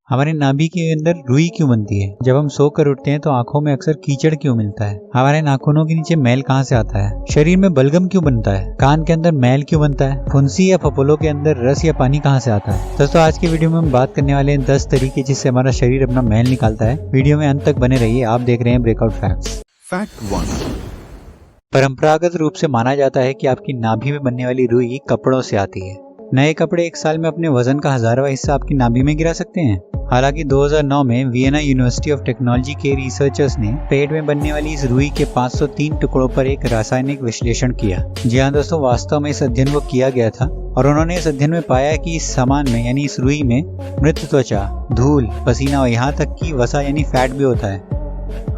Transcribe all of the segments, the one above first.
हमारे नाभि के अंदर रुई क्यों बनती है? जब हम सोकर उठते हैं तो आंखों में अक्सर कीचड़ क्यों मिलता है? हमारे नाखूनों के नीचे मैल कहाँ से आता है? शरीर में बलगम क्यों बनता है? कान के अंदर मैल क्यों बनता है? फुंसी या फफोलों के अंदर रस या पानी कहाँ से आता है? दोस्तों, आज की वीडियो में हम बात करने वाले हैं 10 तरीके जिससे हमारा शरीर अपना मैल निकालता है। वीडियो में अंत तक बने रहिए। आप देख रहे हैं ब्रेकआउट फैक्ट्स। फैक्ट 1। परंपरागत रूप से माना जाता है कि आपकी नाभि में बनने वाली रुई कपड़ों से आती है। नए कपड़े एक साल में अपने वजन का 1000वां हिस्सा आपकी नाभि में गिरा सकते हैं। हालांकि 2009 में वियना यूनिवर्सिटी ऑफ टेक्नोलॉजी के रिसर्चर्स ने पेट में बनने वाली इस रुई के 503 टुकड़ों पर एक रासायनिक विश्लेषण किया। जी हाँ दोस्तों, वास्तव में इस अध्ययन को किया गया था और उन्होंने इस अध्ययन में पाया कि इस सामान में यानी इस रुई में मृत त्वचा, धूल, पसीना और यहाँ तक कि वसा यानी फैट भी होता है।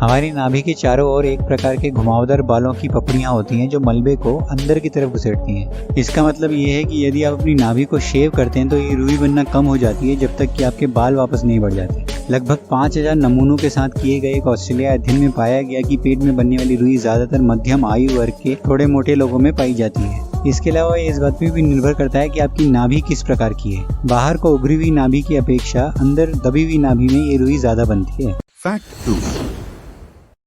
हमारी नाभि के चारों ओर एक प्रकार के घुमावदार बालों की पपड़ियां होती हैं जो मलबे को अंदर की तरफ घुसेड़ती हैं। इसका मतलब ये है कि यदि आप अपनी नाभि को शेव करते हैं तो ये रुई बनना कम हो जाती है जब तक कि आपके बाल वापस नहीं बढ़ जाते। लगभग 5000 नमूनों के साथ किए गए एक ऑस्ट्रेलिया अध्ययन में पाया गया कि पेट में बनने वाली रुई ज्यादातर मध्यम आयु वर्ग के थोड़े मोटे लोगों में पाई जाती है। इसके अलावा ये इस बात पर भी निर्भर करता है कि आपकी नाभि किस प्रकार की है। बाहर को उभरी हुई नाभि की अपेक्षा अंदर दबी हुई नाभि में ये रुई ज्यादा बनती है। फैक्ट 2।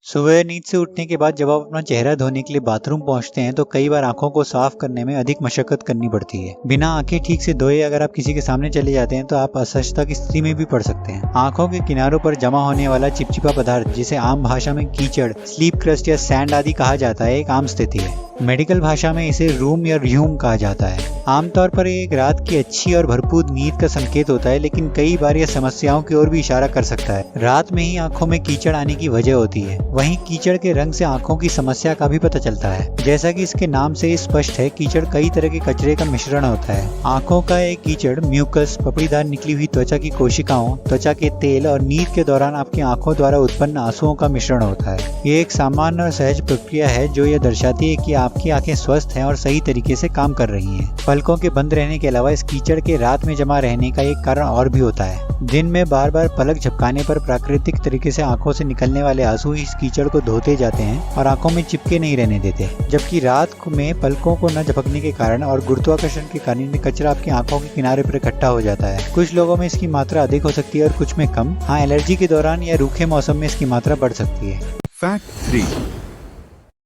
सुबह नींद से उठने के बाद जब आप अपना चेहरा धोने के लिए बाथरूम पहुंचते हैं तो कई बार आंखों को साफ करने में अधिक मशक्कत करनी पड़ती है। बिना आंखें ठीक से धोए अगर आप किसी के सामने चले जाते हैं तो आप असहजता की स्थिति में भी पड़ सकते हैं। आंखों के किनारों पर जमा होने वाला चिपचिपा पदार्थ, जिसे आम भाषा में कीचड़, स्लीप क्रस्ट या सैंड आदि कहा जाता है, एक आम स्थिति है। मेडिकल भाषा में इसे रूम या र्यूम कहा जाता है। आमतौर पर एक रात की अच्छी और भरपूर नींद का संकेत होता है, लेकिन कई बार यह समस्याओं की ओर भी इशारा कर सकता है। रात में ही आंखों में कीचड़ आने की वजह होती है। वहीं कीचड़ के रंग से आंखों की समस्या का भी पता चलता है। जैसा कि इसके नाम से स्पष्ट है, कीचड़ कई तरह के कचरे का मिश्रण होता है। आंखों का एक कीचड़ म्यूकस, पपड़ीदार निकली हुई त्वचा की कोशिकाओं, त्वचा के तेल और नींद के दौरान आपकी आंखों द्वारा उत्पन्न आंसुओं का मिश्रण होता है। ये एक सामान्य और सहज प्रक्रिया है जो यह दर्शाती है कि आपकी आंखें स्वस्थ हैं और सही तरीके से काम कर रही हैं। पलकों के बंद रहने के अलावा इस कीचड़ के रात में जमा रहने का एक कारण और भी होता है। दिन में बार बार पलक झपकाने पर प्राकृतिक तरीके से आंखों से निकलने वाले आंसू इस कीचड़ को धोते जाते हैं और आंखों में चिपके नहीं रहने देते, जबकि रात में पलकों को न झपकने के कारण और गुरुत्वाकर्षण के कारण कचरा आपकी आंखों के किनारे पर इकट्ठा हो जाता है। कुछ लोगों में इसकी मात्रा अधिक हो सकती है और कुछ में कम। हाँ, एलर्जी के दौरान या रूखे मौसम में इसकी मात्रा बढ़ सकती है। फैक्ट 3।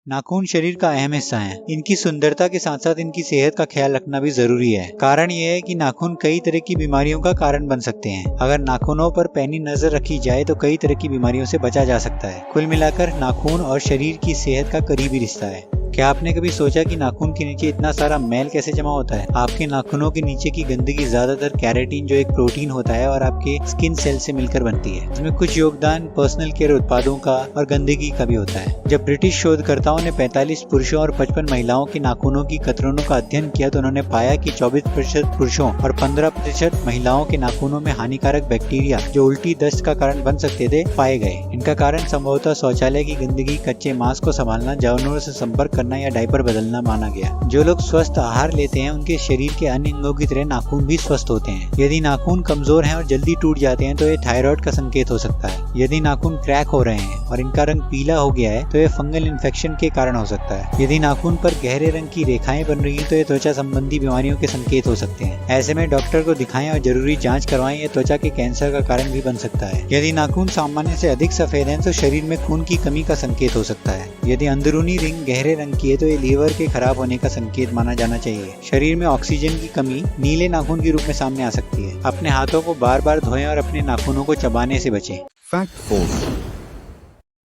नाखून शरीर का अहम हिस्सा है। इनकी सुंदरता के साथ साथ इनकी सेहत का ख्याल रखना भी जरूरी है। कारण यह है कि नाखून कई तरह की बीमारियों का कारण बन सकते हैं। अगर नाखूनों पर पैनी नजर रखी जाए तो कई तरह की बीमारियों से बचा जा सकता है। कुल मिलाकर नाखून और शरीर की सेहत का करीबी रिश्ता है। क्या आपने कभी सोचा कि नाखून के नीचे इतना सारा मैल कैसे जमा होता है? आपके नाखूनों के नीचे की गंदगी ज्यादातर कैरेटीन, जो एक प्रोटीन होता है, और आपके स्किन सेल से मिलकर बनती है। इसमें कुछ योगदान पर्सनल केयर उत्पादों का और गंदगी का भी होता है। जब ब्रिटिश शोधकर्ताओं ने 45 पुरुषों और 55 महिलाओं के नाखूनों की कतरनों का अध्ययन किया तो उन्होंने पाया कि 24% पुरुषों और 15% महिलाओं के नाखूनों में हानिकारक बैक्टीरिया, जो उल्टी दस्त का कारण बन सकते थे, पाए गए। इनका कारण संभवतः शौचालय की गंदगी, कच्चे मांस को संभालना, जानवरों से संपर्क या डायपर बदलना माना गया। जो लोग स्वस्थ आहार लेते हैं उनके शरीर के अन्य अंगों की तरह नाखून भी स्वस्थ होते हैं। यदि नाखून कमजोर हैं और जल्दी टूट जाते हैं तो ये थायराइड का संकेत हो सकता है। यदि नाखून क्रैक हो रहे हैं और इनका रंग पीला हो गया है तो ये फंगल इन्फेक्शन के कारण हो सकता है। यदि नाखून पर गहरे रंग की रेखाएं बन रही हैं तो ये त्वचा संबंधी बीमारियों के संकेत हो सकते हैं। ऐसे में डॉक्टर को दिखाएं और जरूरी जाँच करवाएं। यह त्वचा के कैंसर का कारण भी बन सकता है। यदि नाखून सामान्य से अधिक सफेद है तो शरीर में खून की कमी का संकेत हो सकता है। यदि अंदरूनी रिंग गहरे रंग की है तो ये लीवर के खराब होने का संकेत माना जाना चाहिए। शरीर में ऑक्सीजन की कमी नीले नाखून के रूप में सामने आ सकती है। अपने हाथों को बार बार धोएं और अपने नाखूनों को चबाने से बचें। फैक्ट 4।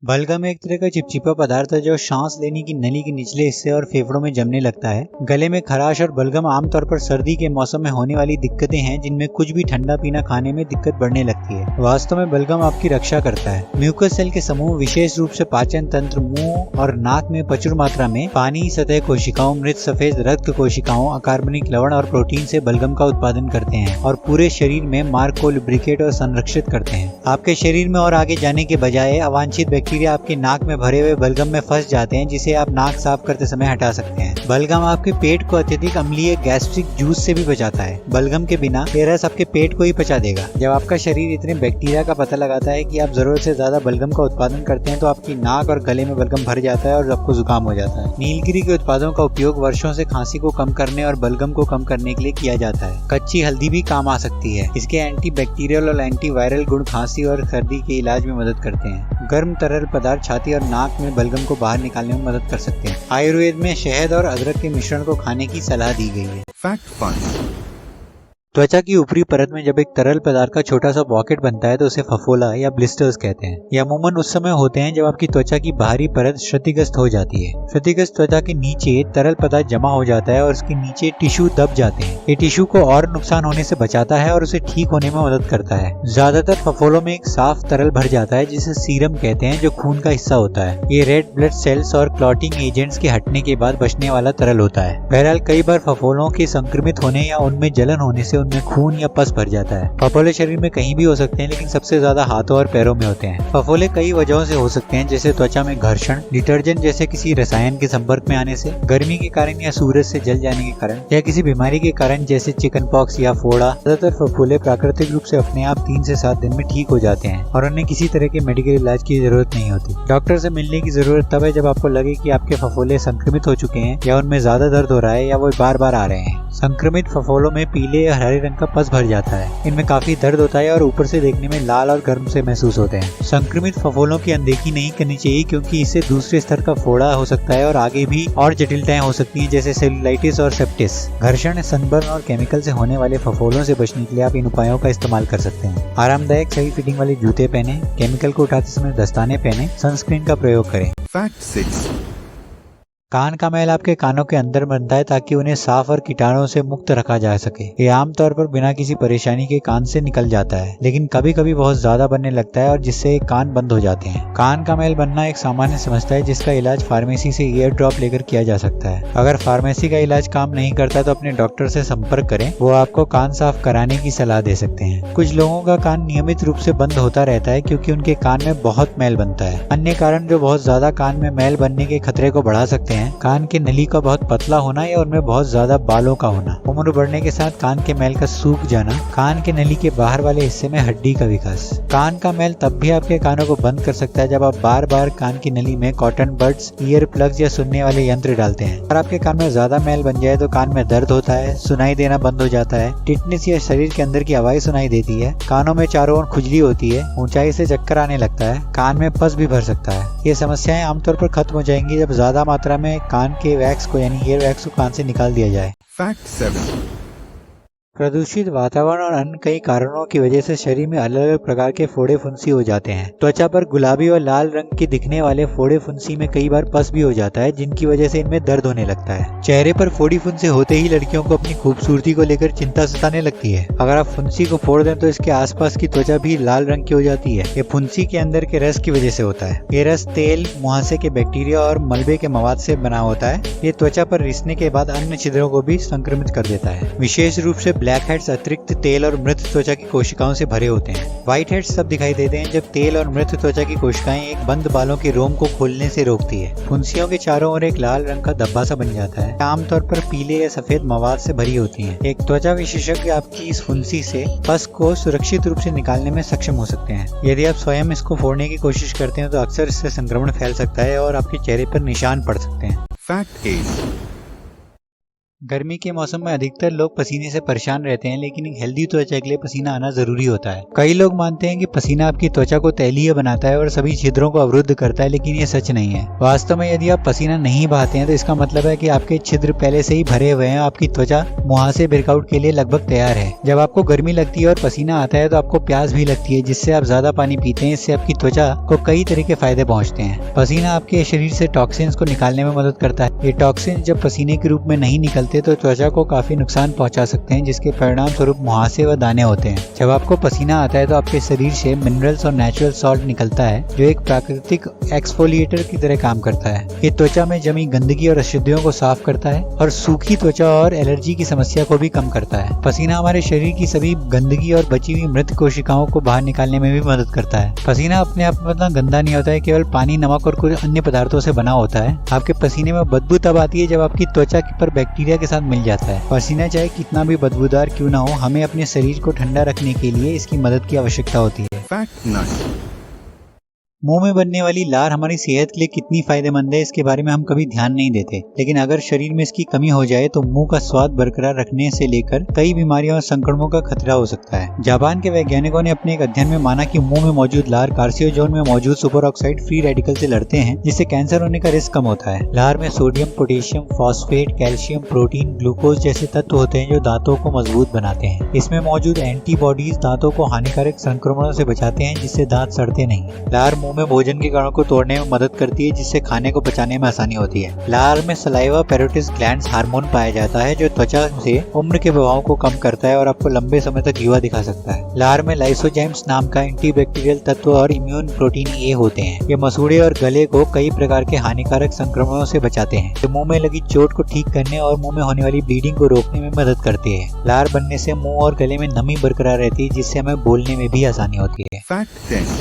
बलगम एक तरह का चिपचिपा पदार्थ है जो सांस लेने की नली के निचले हिस्से और फेफड़ों में जमने लगता है। गले में खराश और बलगम आमतौर पर सर्दी के मौसम में होने वाली दिक्कतें हैं, जिनमें कुछ भी ठंडा पीना खाने में दिक्कत बढ़ने लगती है। वास्तव में बलगम आपकी रक्षा करता है। म्यूकस सेल के समूह विशेष रूप से पाचन तंत्र, मुंह और नाक में प्रचुर मात्रा में पानी, सतह कोशिकाओं, मृत सफेद रक्त कोशिकाओं, अकार्बनिक लवण और प्रोटीन से बलगम का उत्पादन करते हैं और पूरे शरीर में मार्ग को लुब्रिकेट और संरक्षित करते हैं। आपके शरीर में और आगे जाने के बजाय अवांछित बैक्टीरिया आपके नाक में भरे हुए बलगम में फंस जाते हैं, जिसे आप नाक साफ करते समय हटा सकते हैं। बलगम आपके पेट को अत्यधिक अम्लीय गैस्ट्रिक जूस से भी बचाता है। बलगम के बिना ये रस आपके पेट को ही पचा देगा। जब आपका शरीर इतने बैक्टीरिया का पता लगाता है कि आप जरूरत से ज्यादा बलगम का उत्पादन करते हैं तो आपकी नाक और गले में बलगम भर जाता है और आपको जुकाम हो जाता है। नीलगिरी के उत्पादों का उपयोग वर्षों से खांसी को कम करने और बलगम को कम करने के लिए किया जाता है। कच्ची हल्दी भी काम आ सकती है। इसके एंटी बैक्टीरियल और एंटी वायरल गुण खांसी और सर्दी के इलाज में मदद करते हैं। गर्म तरल पदार्थ छाती और नाक में बलगम को बाहर निकालने में मदद कर सकते हैं। आयुर्वेद में शहद और अदरक के मिश्रण को खाने की सलाह दी गई है। Fact 1. त्वचा की ऊपरी परत में जब एक तरल पदार्थ का छोटा सा पॉकेट बनता है तो उसे फफोला या ब्लिस्टर्स कहते हैं। ये अमूमन उस समय होते हैं जब आपकी त्वचा की बाहरी परत क्षतिग्रस्त हो जाती है। क्षतिग्रस्त त्वचा के नीचे तरल पदार्थ जमा हो जाता है और उसके नीचे टिश्यू दब जाते हैं। ये टिश्यू को और नुकसान होने से बचाता है और उसे ठीक होने में मदद करता है। ज्यादातर फफोलों में एक साफ तरल भर जाता है जिसे सीरम कहते हैं, जो खून का हिस्सा होता है। ये रेड ब्लड सेल्स और क्लॉटिंग एजेंट्स के हटने के बाद बचने वाला तरल होता है। बहरहाल कई बार फफोलों के संक्रमित होने या उनमें जलन होने से उनमें खून या पस भर जाता है। फफोले शरीर में कहीं भी हो सकते हैं, लेकिन सबसे ज्यादा हाथों और पैरों में होते हैं। फफोले कई वजहों से हो सकते हैं, जैसे त्वचा में घर्षण, डिटर्जेंट जैसे किसी रसायन के संपर्क में आने से, गर्मी के कारण या सूरज से जल जाने के कारण, या किसी बीमारी के कारण जैसे चिकन पॉक्स या फोड़ा। ज्यादातर फफोले प्राकृतिक रूप से अपने आप 3 से 7 दिन में ठीक हो जाते हैं और उन्हें किसी तरह के मेडिकल इलाज की जरूरत नहीं होती। डॉक्टर से मिलने की जरूरत तब है जब आपको लगे कि आपके फफोले संक्रमित हो चुके हैं या उनमें ज्यादा दर्द हो रहा है या वो बार बार आ रहे हैं। संक्रमित फफोलों में पीले या हरे रंग का पस भर जाता है। इनमें काफी दर्द होता है और ऊपर से देखने में लाल और गर्म से महसूस होते हैं। संक्रमित फफोलों की अनदेखी नहीं करनी चाहिए, क्योंकि इससे दूसरे स्तर का फोड़ा हो सकता है और आगे भी और जटिलताएं हो सकती हैं, जैसे सेलुलाइटिस और सेप्टिस। घर्षण, सनबर्न और केमिकल से होने वाले फफोलों से बचने के लिए आप इन उपायों का इस्तेमाल कर सकते हैं। आरामदायक सही फिटिंग वाले जूते पहने, केमिकल को उठाते समय दस्ताने पहने, सनस्क्रीन का प्रयोग करें। Fact 6. कान का मैल आपके कानों के अंदर बनता है ताकि उन्हें साफ और कीटाणुओं से मुक्त रखा जा सके। ये आमतौर पर बिना किसी परेशानी के कान से निकल जाता है, लेकिन कभी कभी बहुत ज्यादा बनने लगता है और जिससे कान बंद हो जाते हैं। कान का मैल बनना एक सामान्य समस्या है जिसका इलाज फार्मेसी से ईयर ड्रॉप लेकर किया जा सकता है। अगर फार्मेसी का इलाज काम नहीं करता तो अपने डॉक्टर से संपर्क करें, वो आपको कान साफ कराने की सलाह दे सकते हैं। कुछ लोगों का कान नियमित रूप से बंद होता रहता है क्योंकि उनके कान में बहुत मैल बनता है। अन्य कारण जो बहुत ज्यादा कान में मैल बनने के खतरे को बढ़ा सकते हैं: कान के नली का बहुत पतला होना या उनमें बहुत ज्यादा बालों का होना, उम्र बढ़ने के साथ कान के मैल का सूख जाना, कान के नली के बाहर वाले हिस्से में हड्डी का विकास। कान का मैल तब भी आपके कानों को बंद कर सकता है जब आप बार बार कान की नली में कॉटन बड्स, ईयर प्लग्स या सुनने वाले यंत्र डालते हैं। अगर आपके कान में ज्यादा मैल बन जाए तो कान में दर्द होता है, सुनाई देना बंद हो जाता है, टिटनेस या शरीर के अंदर की आवाज सुनाई देती है, कानों में चारों ओर खुजली होती है, ऊंचाई से चक्कर आने लगता है, कान में पस भी भर सकता है। ये समस्याएं आमतौर पर खत्म हो जाएंगी जब ज्यादा मात्रा में कान के वैक्स को यानी ईयर वैक्स को कान से निकाल दिया जाए। Fact 7. प्रदूषित वातावरण और अन्य कई कारणों की वजह से शरीर में अलग अलग प्रकार के फोड़े फुंसी हो जाते हैं। त्वचा पर गुलाबी और लाल रंग के दिखने वाले फोड़े फुंसी में कई बार पस भी हो जाता है, जिनकी वजह से इनमें दर्द होने लगता है। चेहरे पर फोड़ी फुंसी होते ही लड़कियों को अपनी खूबसूरती को लेकर चिंता सताने लगती है। अगर आप फुंसी को फोड़ दें तो इसके आसपास की त्वचा भी लाल रंग की हो जाती है। ये फुंसी के अंदर के रस की वजह से होता है। ये रस तेल, मुहासे के बैक्टीरिया और मलबे के मवाद से बना होता है। ये त्वचा पर रिसने के बाद अन्य छिद्रों को भी संक्रमित कर देता है। विशेष रूप से ब्लैक हेड्स अतिरिक्त तेल और मृत त्वचा की कोशिकाओं से भरे होते हैं। व्हाइट हेड्स तब दिखाई देते हैं जब तेल और मृत त्वचा की कोशिकाएं एक बंद बालों के रोम को खोलने से रोकती है। फुंसियों के चारों ओर एक लाल रंग का धब्बा सा बन जाता है। आमतौर पर पीले या सफेद मवाद से भरी होती हैं। एक त्वचा विशेषज्ञ आपकी इस फुंसी से पस को सुरक्षित रूप से निकालने में सक्षम हो सकते हैं। यदि आप स्वयं इसको फोड़ने की कोशिश करते हैं तो अक्सर इससे संक्रमण फैल सकता है और आपके चेहरे पर निशान पड़ सकते हैं। Fact 8. गर्मी के मौसम में अधिकतर लोग पसीने से परेशान रहते हैं, लेकिन एक हेल्दी त्वचा के लिए पसीना आना जरूरी होता है। कई लोग मानते हैं कि पसीना आपकी त्वचा को तैलीय बनाता है और सभी छिद्रों को अवरुद्ध करता है, लेकिन ये सच नहीं है। वास्तव में यदि आप पसीना नहीं बहाते हैं तो इसका मतलब है कि आपके छिद्र पहले से ही भरे हुए हैं। आपकी त्वचा मुहासे ब्रेकआउट के लिए लगभग तैयार है। जब आपको गर्मी लगती है और पसीना आता है तो आपको प्यास भी लगती है, जिससे आप ज्यादा पानी पीते हैं। इससे आपकी त्वचा को कई तरह के फायदे पहुंचते हैं। पसीना आपके शरीर से टॉक्सिन्स को निकालने में मदद करता है। ये टॉक्सिन्स जब पसीने के रूप में नहीं निकलते मिलते तो त्वचा को काफी नुकसान पहुंचा सकते हैं, जिसके परिणाम स्वरूप मुहासे व दाने होते हैं। जब आपको पसीना आता है तो आपके शरीर से मिनरल्स और नेचुरल सॉल्ट निकलता है, जो एक प्राकृतिक एक्सफोलिएटर की तरह काम करता है। ये त्वचा में जमी गंदगी और अशुद्धियों को साफ करता है और सूखी त्वचा और एलर्जी की समस्या को भी कम करता है। पसीना हमारे शरीर की सभी गंदगी और बची हुई मृत कोशिकाओं को बाहर निकालने में भी मदद करता है। पसीना अपने आप में इतना गंदा नहीं होता है, केवल पानी, नमक और कुछ अन्य पदार्थों से बना होता है। आपके पसीने में बदबू तब आती है जब आपकी त्वचा पर बैक्टीरिया के साथ मिल जाता है। पसीना चाहे कितना भी बदबूदार क्यों ना हो, हमें अपने शरीर को ठंडा रखने के लिए इसकी मदद की आवश्यकता होती है। Fact 9. मुंह में बनने वाली लार हमारी सेहत के लिए कितनी फायदेमंद है, इसके बारे में हम कभी ध्यान नहीं देते, लेकिन अगर शरीर में इसकी कमी हो जाए तो मुंह का स्वाद बरकरार रखने से लेकर कई बीमारियों और संक्रमणों का खतरा हो सकता है। जापान के वैज्ञानिकों ने अपने एक अध्ययन में माना कि मुंह में मौजूद लार कार्सिनोजन में मौजूद सुपर ऑक्साइड फ्री रेडिकल से लड़ते हैं, जिससे कैंसर होने का रिस्क कम होता है। लार में sodium, potassium, phosphate, calcium, protein, glucose जैसे तत्व होते हैं जो दांतों को मजबूत बनाते हैं। इसमें मौजूद एंटीबॉडीज दांतों को हानिकारक संक्रमणों से बचाते हैं, जिससे दांत सड़ते नहीं। लार मुंह में भोजन के को तोड़ने में मदद करती है, जिससे खाने को पचाने में आसानी होती है। लार में सलाइवा पैरोटिस ग्लैंड्स हार्मोन पाया जाता है, जो त्वचा से उम्र के प्रभाव को कम करता है और आपको लंबे समय तक युवा दिखा सकता है। लार में लाइसोजाइम्स नाम का एंटीबैक्टीरियल तत्व और इम्यून प्रोटीन ए होते हैं। ये मसूड़े और गले को कई प्रकार के हानिकारक संक्रमणों से बचाते हैं। ये मुंह में लगी चोट को ठीक करने और मुंह में होने वाली ब्लीडिंग को रोकने में मदद करते हैं। लार बनने से मुंह और गले में नमी बरकरार रहती है, जिससे हमें बोलने में भी आसानी होती है। Fact 10.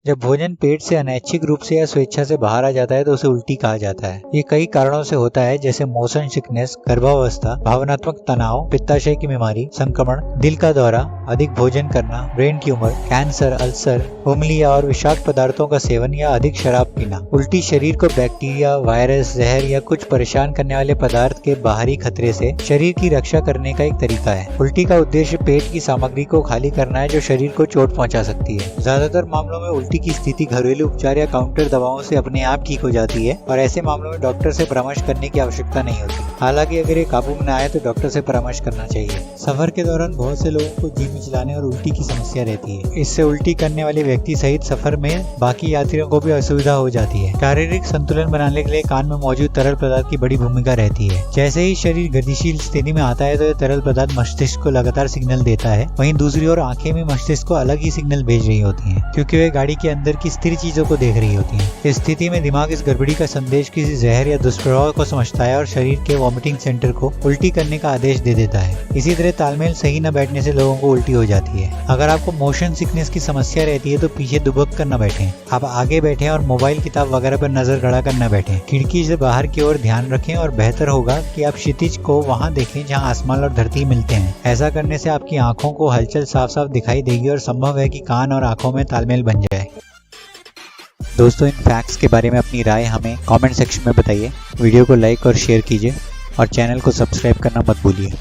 जब भोजन पेट से अनैच्छिक रूप से या स्वेच्छा से बाहर आ जाता है तो उसे उल्टी कहा जाता है। ये कई कारणों से होता है, जैसे मोशन सिकनेस, गर्भावस्था, भावनात्मक तनाव, पित्ताशय की बीमारी, संक्रमण, दिल का दौरा, अधिक भोजन करना, ब्रेन ट्यूमर, कैंसर, अल्सर, उंगलियां और विषाक्त पदार्थों का सेवन या अधिक शराब पीना। उल्टी शरीर को बैक्टीरिया, वायरस, जहर या कुछ परेशान करने वाले पदार्थ के बाहरी खतरे से शरीर की रक्षा करने का एक तरीका है। उल्टी का उद्देश्य पेट की सामग्री को खाली करना है, जो शरीर को चोट पहुंचा सकती है। ज्यादातर मामलों में उल्टी की स्थिति घरेलू उपचार या काउंटर दवाओं से अपने आप ठीक हो जाती है और ऐसे मामलों में डॉक्टर से परामर्श करने की आवश्यकता नहीं होती। हालांकि अगर ये काबू में न आए तो डॉक्टर से परामर्श करना चाहिए। सफर के दौरान बहुत से लोगों को जी मिचलाने और उल्टी की समस्या रहती है। इससे उल्टी करने वाले व्यक्ति सहित सफर में बाकी यात्रियों को भी असुविधा हो जाती है। शारीरिक संतुलन बनाने के लिए कान में मौजूद तरल पदार्थ की बड़ी भूमिका रहती है। जैसे ही शरीर गतिशील स्थिति में आता है तो यह तरल पदार्थ मस्तिष्क को लगातार सिग्नल देता है। वहीं दूसरी ओर आंखें भी मस्तिष्क को अलग ही सिग्नल भेज रही होती हैं, क्योंकि वे गाड़ी के अंदर की स्थिर चीजों को देख रही होती हैं। इस स्थिति में दिमाग इस गड़बड़ी का संदेश किसी जहर या दुष्प्रभाव को समझता है और शरीर के वॉमिटिंग सेंटर को उल्टी करने का आदेश दे देता है। इसी तरह तालमेल सही न बैठने से लोगों को उल्टी हो जाती है। अगर आपको मोशन सिकनेस की समस्या रहती है तो पीछे दुबक कर न बैठें। आप आगे बैठें और मोबाइल, किताब वगैरह पर नजर गड़ा कर न बैठें। खिड़की से बाहर की ओर ध्यान रखें और बेहतर होगा कि आप क्षितिज को वहां देखें जहां आसमान और धरती मिलते हैं। ऐसा करने से आपकी आंखों को हलचल साफ साफ दिखाई देगी और संभव है कि कान और आंखों में तालमेल बन जाए। दोस्तों, इन फैक्ट्स के बारे में अपनी राय हमें कमेंट सेक्शन में बताइए। वीडियो को लाइक और शेयर कीजिए और चैनल को सब्सक्राइब करना मत भूलिए।